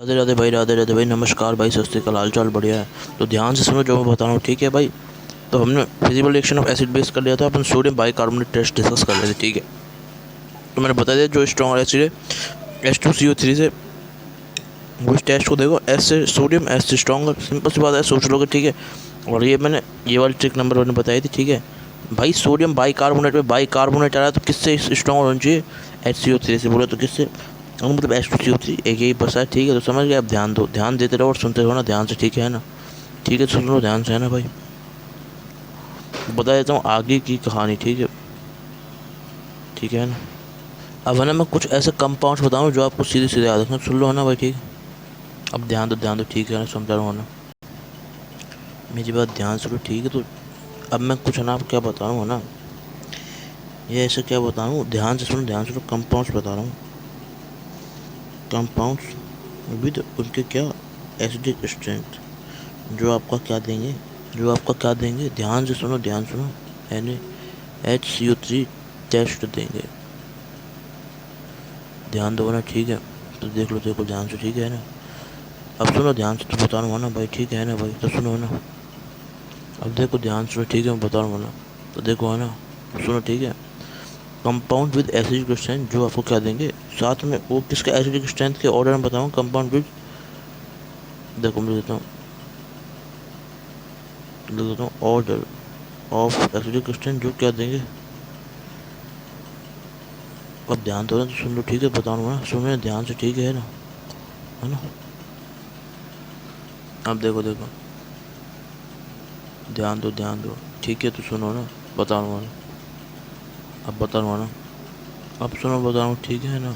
राधे राधे भाई, नमस्कार भाई, सत श्री अकाल, हाल चाल बढ़िया है। तो ध्यान से सुनो जो मैं बता रहा हूँ, ठीक है भाई। तो हमने physical reaction of acid base कर लिया था, अपन सोडियम बाइकार्बोनेट टेस्ट डिस्कस कर रहे थे, ठीक है। तो मैंने बता दिया जो स्ट्रॉन्ग एसिड है H2CO3 से, वो इस टेस्ट को देखो, एस से सोडियम, एस से स्ट्रॉन्गर, सिंपल सी बात है, सोच लोगे, ठीक है। और ये वाली ट्रिक नंबर 1 बताई थी, ठीक है भाई। सोडियम बाइकार्बोनेट में बाइकार्बोनेट आ रहा है तो किससे स्ट्रॉन्ग होना चाहिए? HCO3 से। बोले तो किससे? मतलब H2CO3 एक यही बसा है, ठीक है। तो समझ गए? अब ध्यान दो, ध्यान देते रहो और सुनते रहो ना ध्यान से, ठीक है ना? ठीक है, सुन लो ध्यान से, है ना भाई। बता देता हूँ आगे की कहानी, ठीक है, ठीक है ना। अब है ना, मैं कुछ ऐसे कंपाउंड्स बताऊँ जो आपको सीधे सीधे याद रखना, सुन लो, है ना भाई, ठीक है। अब ध्यान दो, ठीक है ना, समझा रहा हूँ ना, मेरी बात ध्यान से लो, ठीक है। तो अब मैं कुछ है ना, आप क्या बता रहा हूँ ना, ये ऐसे क्या बता रहा हूँ, ध्यान से सुनो, ध्यान से लो। कंपाउंड्स बता रहा हूँ, कंपाउंड्स विद उनके क्या एसिडिक स्ट्रेंथ, जो आपका क्या देंगे, जो आपका क्या देंगे, ध्यान से सुनो, ध्यान सुनो। NaHCO3 टेस्ट देंगे, ध्यान दो ना, ठीक है। तो देख लो, देखो ध्यान से, ठीक है ना। अब सुनो ध्यान से, तो बता रहा हूँ ना भाई, ठीक है ना भाई, तो सुनो ना। अब देखो ध्यान सुनो, ठीक है, मैं बता रहा हूँ ना, तो देखो, है ना, सुनो, ठीक है। कंपाउंड विद एसिडिक स्ट्रेंथ जो आपको क्या देंगे, साथ में वो किसका एसिडिक स्ट्रेंथ के ऑर्डर में बताऊँ। कंपाउंड विद, देखो मैं देता हूँ, लिख देता हूँ, ऑर्डर ऑफ एसिडिक स्ट्रेंथ जो क्या देंगे। अब ध्यान दो ना, तो सुन लो, ठीक है, बता रहा हूँ ना, सुनो ध्यान से, ठीक है ना, है ना। अब देखो देखो, ध्यान दो, ठीक है, तो सुनो ना, बता रहा हूँ ना, अब बता रहा हूँ ना, अब सुनो, बता रहा हूँ, ठीक है ना।